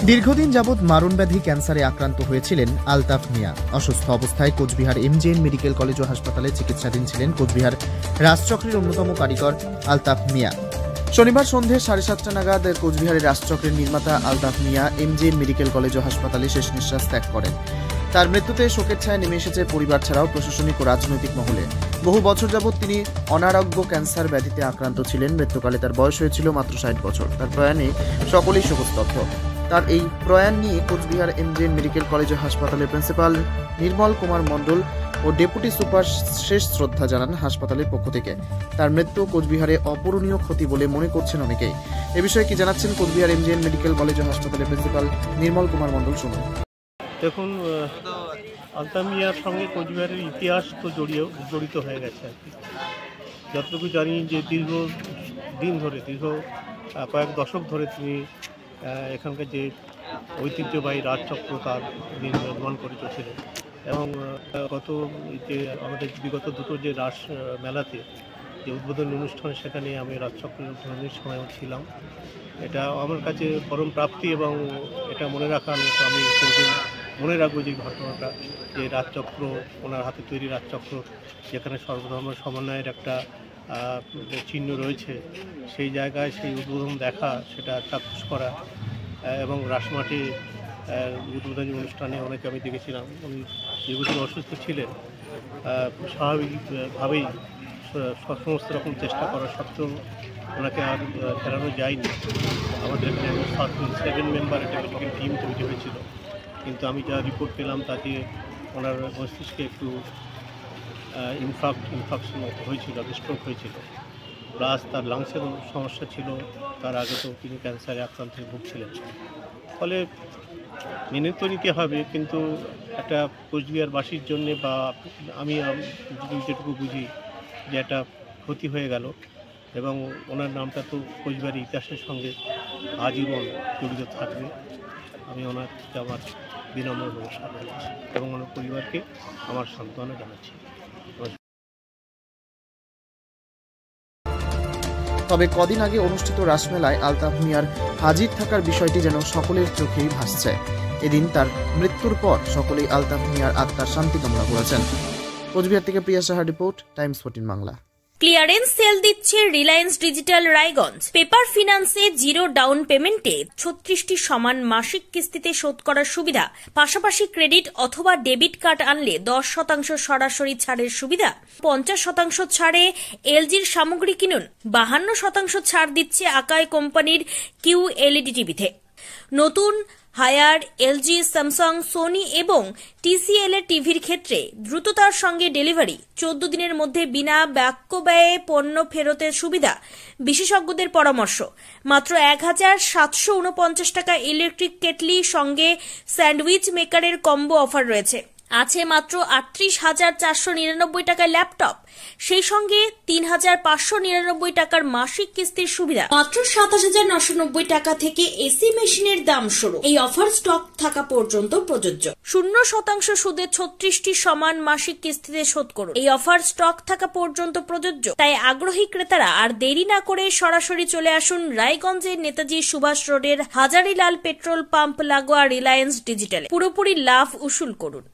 দীর্ঘদিন যাবৎ মারণ ব্যাধি ক্যান্সারে আক্রান্ত হয়েছিলেন আলতাফ মিয়া। অসুস্থ অবস্থায় কোচবিহার এমজেএন মেডিকেল কলেজ ও হাসপাতালে চিকিৎসাধীন ছিলেন কোচবিহার রাজচক্রের অন্যতম কারিগর আলতাফ মিয়া। শনিবার সন্ধে 7:30 নাগাদ কোচবিহারের রাজচক্রের নির্মাতা আলতাফ মিয়া এমজেএন মেডিকেল কলেজ ও হাসপাতালে শেষ নিঃশ্বাস ত্যাগ করেন। তার মৃত্যুতে শোকের ছায়া নেমে এসেছে পরিবার ছাড়াও প্রশাসনিক ও রাজনৈতিক মহলে। বহু বছর যাবৎ তিনি অনারোগ্য ক্যান্সার ব্যাধিতে আক্রান্ত ছিলেন। মৃত্যুকালে তার বয়স হয়েছিল মাত্র 60 বছর। তার প্রয়াণে সকলেই শোকস্তব্ধ। তার এই প্রয়াণ নিয়ে কোচবিহার এমজেএন মেডিকেল কলেজ ও হাসপাতালের প্রিন্সিপাল নির্মল কুমার মণ্ডল ও ডেপুটি সুপার শেষ শ্রদ্ধা জানান হাসপাতালের পক্ষ থেকে। তার মৃত্যু কোচবিহারে অপূরণীয় ক্ষতি বলে মনে করছেন অনেকেই। এ বিষয়ে কি জানাচ্ছেন কোচবিহার এমজেএন মেডিকেল কলেজ ও হাসপাতালের প্রিন্সিপাল নির্মল কুমার মণ্ডল, শুনুন। দেখুন, আলতাফ মিয়ার সঙ্গে কোচবিহারের ইতিহাস তো জড়িত হয়ে গেছে আর কি। যতটুকু জানি যে দীর্ঘ কয়েক দশক ধরে তিনি এখানকার যে ঐতিহ্যবাহী রাজচক্র তার নির্মাণ করে চলছিলেন এবং বিগত দুটো যে রাস মেলাতে যে উদ্বোধনী অনুষ্ঠান, সেখানে আমি রাজচক্রের উদ্বোধনের সময়ও ছিলাম। এটা আমার কাছে পরম প্রাপ্তি এবং এটা মনে রাখার মতো। আমি মনে রাখবো যে ঘটনাটা, যে রাজচক্র, ওনার হাতে তৈরি রাজচক্র, যেখানে সর্বধর্ম সমন্বয়ের একটা চিহ্ন রয়েছে, সেই জায়গায় সেই উদ্বোধন দেখা, সেটা চাক্ষুষ করা এবং রাসমাঠে উদ্বোধনী অনুষ্ঠানে অনেকে আমি দেখেছিলাম। উনি যেহেতু অসুস্থ ছিলেন, স্বাভাবিকভাবেই সমস্ত রকম চেষ্টা করা সত্ত্বেও ওনাকে আর ফেরানো যায়নি। আমাদের এখানে 7 মেম্বার একটা মেডিকেল টিম তৈরি হয়েছিল, কিন্তু আমি যা রিপোর্ট পেলাম তাতে ওনার মস্তিষ্কে একটু ইনফেকশন হয়েছিল, স্ট্রোক হয়েছিল, প্লাস তার লাংসের সমস্যা ছিল। তার আগে তো তিনি ক্যান্সারে আক্রান্ত হয়ে ভুগছিলেন। ফলে মেনে তো নিতে হবে, কিন্তু একটা কোচবিহারবাসীর জন্যে বা আমি যেটুকু বুঝি যে একটা ক্ষতি হয়ে গেল এবং ওনার নামটা তো কোচবিহারের ইতিহাসের সঙ্গে আজীবন জড়িত থাকবে। আমি ওনাকে আমার বিনম্র নমস্কার জানাচ্ছি এবং ওনার পরিবারকে আমার সান্ত্বনা জানাচ্ছি। তবে কদিন আগে অনুষ্ঠিত রাসমেলায় আলতাফ মিয়ার হাজির থাকার বিষয়টি যেন সকলের চোখেই ভাসছে। এদিন তার মৃত্যুর পর সকলেই আলতাফ মিয়ার আত্মার শান্তি কামনা করেছেন। কোচবিহার থেকে প্রিয়া সাহার report, Times 14 Bangla. Clearance sale দিচ্ছে রিলায়েন্স ডিজিটাল রায়গঞ্জ। পেপার ফিন্যান্সে 0 ডাউন পেমেন্টে 36টি সমান মাসিক কিস্তিতে শোধ করার সুবিধা, পাশাপাশি ক্রেডিট অথবা ডেবিট কার্ড আনলে 10% সরাসরি ছাড়ের সুবিধা, 50% ছাড়ে এলজির সামগ্রী কিনুন, 52% ছাড় দিচ্ছে আকাই কোম্পানির QLED টিভিতে। নতুন হায়ার এলজি, স্যামসাং, সোনি এবং TCL এর টিভির ক্ষেত্রে দ্রুততার সঙ্গে ডেলিভারি, 14 দিনের মধ্যে বিনা বাক্য ব্যয়ে পণ্য ফেরতের সুবিধা, বিশেষজ্ঞদের পরামর্শ। মাত্র 1749 টাকা ইলেকট্রিক কেটলি সঙ্গে স্যান্ডউইচ মেকারের কম্বো অফার রয়েছে। আছে মাত্র 38,499 টাকার ল্যাপটপ, সেই সঙ্গে 3,599 টাকার মাসিক কিস্তির সুবিধা। মাত্র 27,990 টাকা থেকে এসি মেশিনের দাম শুরু। এই অফার স্টক থাকা পর্যন্ত প্রযোজ্য। 0% সুদে 36টি সমান মাসিক কিস্তিতে শোধ করুন। এই অফার স্টক থাকা পর্যন্ত প্রযোজ্য। তাই আগ্রহী ক্রেতারা আর দেরি না করে সরাসরি চলে আসুন রায়গঞ্জের নেতাজি সুভাষ রোডের হাজারিলাল পেট্রোল পাম্প লাগোয়া রিলায়েন্স ডিজিটালে। পুরোপুরি লাভ উসুল করুন।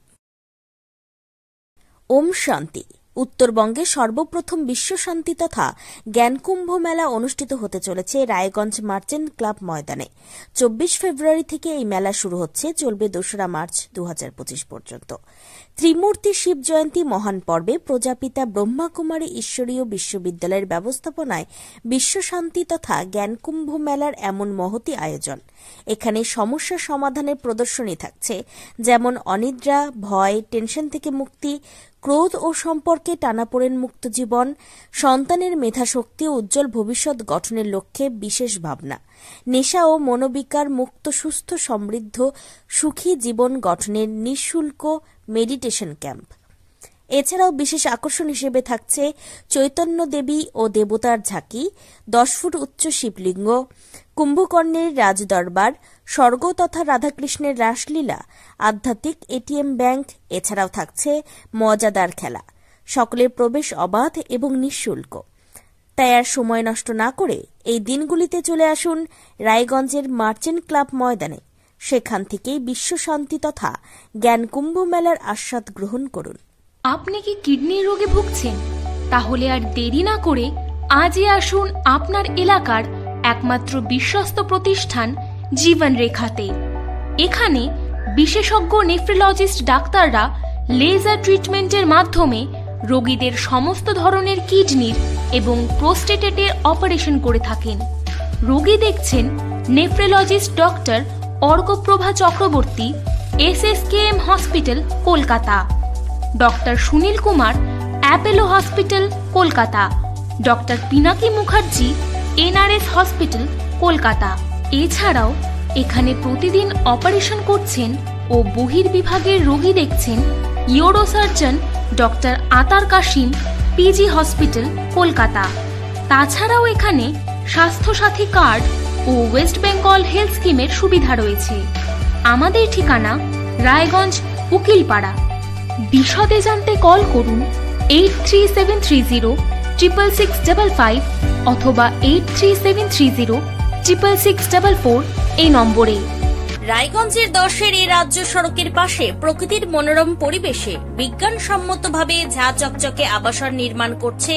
ওম শান্তি। উত্তরবঙ্গে সর্বপ্রথম বিশ্ব শান্তি তথা জ্ঞানকুম্ভ মেলা অনুষ্ঠিত হতে চলেছে রায়গঞ্জ মার্চেন্ট ক্লাব ময়দানে। 24 ফেব্রুয়ারি থেকে এই মেলা শুরু হচ্ছে, চলবে 2রা মার্চ 2025 পর্যন্ত। ত্রিমূর্তি শিব জয়ন্তী মহান পর্বে প্রজাপিতা ব্রহ্মাকুমারী ঈশ্বরীয় বিশ্ববিদ্যালয়ের ব্যবস্থাপনায় বিশ্ব শান্তি তথা জ্ঞানকুম্ভ মেলার এমন মহতি আয়োজন। এখানে সমস্যা সমাধানের প্রদর্শনী থাকছে, যেমন অনিদ্রা, ভয়, টেনশন থেকে মুক্তি, ক্রোধ ও সম্পর্কে টানাপোড়েন মুক্ত জীবন, সন্তানের মেধাশক্তি ও উজ্জ্বল ভবিষ্যৎ গঠনের লক্ষ্যে বিশেষ ভাবনা, নেশা ও মনোবিকার মুক্ত সুস্থ সমৃদ্ধ সুখী জীবন গঠনের নিঃশুল্ক মেডিটেশন ক্যাম্প। এছাড়াও বিশেষ আকর্ষণ হিসেবে থাকছে চৈতন্য দেবী ও দেবতার ঝাঁকি, 10 ফুট উচ্চ শিবলিঙ্গ, কুম্ভকর্ণের রাজদরবার, স্বর্গ তথা রাধাকৃষ্ণের রাসলীলা, আধ্যাত্মিক এটিএম ব্যাংক। এছাড়াও থাকছে মজাদার খেলা। সকলের প্রবেশ অবাধ এবং নিঃশুল্ক। তাই আর সময় নষ্ট না করে এই দিনগুলিতে চলে আসুন রায়গঞ্জের মার্চেন্ট ক্লাব ময়দানে। সেখান থেকেই বিশ্বশান্তি তথা জ্ঞান কুম্ভ মেলার আস্বাদ গ্রহণ করুন। আপনি কি কিডনির রোগে ভুগছেন? তাহলে আর দেরি না করে আজই আসুন আপনার এলাকার একমাত্র বিশ্বস্ত প্রতিষ্ঠান জীবন রেখাতে। এখানে বিশেষজ্ঞ নেফ্রোলজিস্ট ডাক্তাররা লেজার ট্রিটমেন্টের মাধ্যমে রোগীদের সমস্ত ধরনের কিডনির এবং প্রোস্টেটের অপারেশন করে থাকেন। রোগী দেখছেন nephrologist doctor Arkaprava Chakraborty, SSKM hospital, Kolkata. Doctor Sunil Kumar, Apollo hospital, Kolkata. Doctor Pinaki Mukherjee, NRS hospital, Kolkata. এছাড়াও এখানে প্রতিদিন অপারেশন করছেন ও বহির্বিভাগের রোগী দেখছেন ইউরোসার্জন ডক্টর আতার কাশিম, PG হসপিটাল, কলকাতা। তাছাড়াও এখানে স্বাস্থ্যসাথী কার্ড ও ওয়েস্ট বেঙ্গল হেলথ স্কিমের সুবিধা রয়েছে। আমাদের ঠিকানা রায়গঞ্জ, উকিলপাড়া। বিশদে জানতে কল করুন 8373066655 অথবা 8373066644 এই নম্বরে। রায়গঞ্জের 10-এর এই রাজ্য সড়কের পাশে প্রকৃতির মনোরম পরিবেশে বিজ্ঞানসম্মতভাবে ঝা চকচকে আবাসন নির্মাণ করছে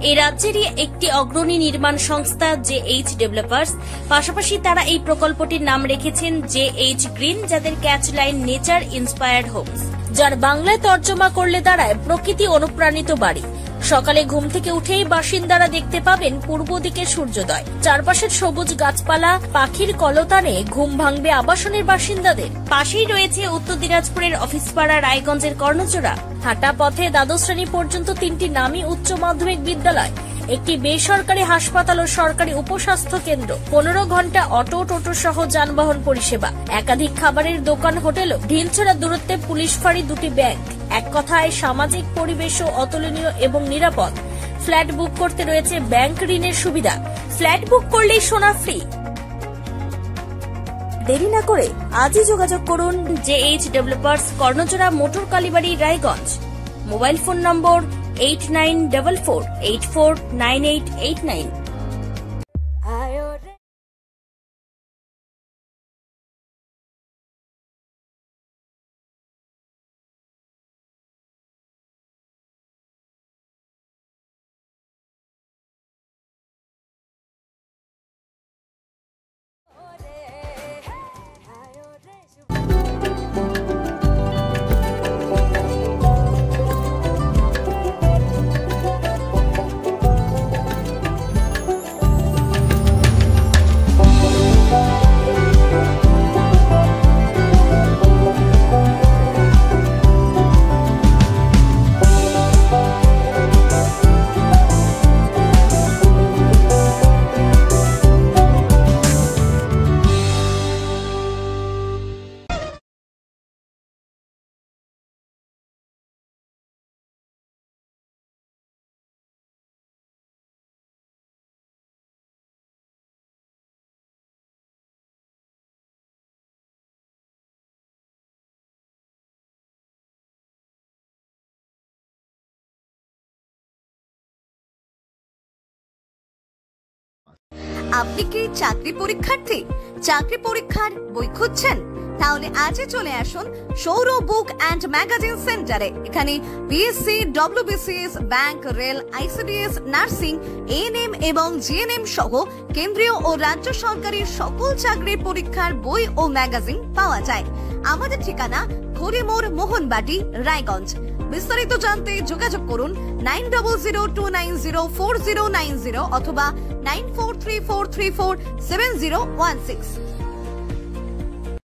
এই রাজ্যেরই একটি অগ্রণী নির্মাণ সংস্থা JH ডেভেলপার্স। পাশাপাশি তারা এই প্রকল্পটির নাম রেখেছেন JH গ্রিন, যাদের catch line nature inspired homes, যার বাংলায় তর্জমা করলে দাঁড়ায় প্রকৃতি অনুপ্রাণিত বাড়ি। সকালে ঘুম থেকে উঠেই বাসিন্দারা দেখতে পাবেন পূর্ব দিকে সূর্যোদয়। চারপাশের সবুজ গাছপালা, পাখির কলতানে ঘুম ভাঙবে আবাসনের বাসিন্দাদের। পাশেই রয়েছে উত্তর দিনাজপুরের অফিসপাড়া রায়গঞ্জের কর্ণচূড়া। হাঁটা পথে দ্বাদশ শ্রেণী পর্যন্ত 3টি নামী উচ্চ মাধ্যমিক বিদ্যালয়, একটি বেসরকারি হাসপাতাল ও সরকারি উপস্বাস্থ্য কেন্দ্র, 15 ঘন্টা অটো, টোটো সহ যানবাহন পরিষেবা, একাধিক খাবারের দোকান, হোটেলও, ঢিলছড়া দূরত্বে পুলিশ ফাঁড়ি, 2টি ব্যাংক। এক কথায় সামাজিক পরিবেশও অতুলনীয় এবং নিরাপদ। ফ্ল্যাট বুক করতে রয়েছে ব্যাংক ঋণের সুবিধা। ফ্ল্যাট বুক করলেই সোনা ফ্রি। দেরি না করে আজই যোগাযোগ করুন JH developers, Karnachura, motor Kalibari, Raiganj. Mobile phone number 8944849889। আপনি কি চাকরি পরীক্ষার্থী? চাকরি পরীক্ষার বই খুঁজছেন? তাহলে আজই চলে আসুন সৌর বুক অ্যান্ড ম্যাগাজিন সেন্টারে। এখানে BSc, WBCS, bank, rail, ICDS, nursing, ANM এবং GNM সহ কেন্দ্রীয় ও রাজ্য সরকারের সকল চাকরির পরীক্ষার বই ও ম্যাগাজিন পাওয়া যায়। আমাদের ঠিকানা হরিমোড়, মোহনবাটি, রায়গঞ্জ। বিস্তারিত জানতে যোগাযোগ করুন 9002904090 অথবা 9434347016।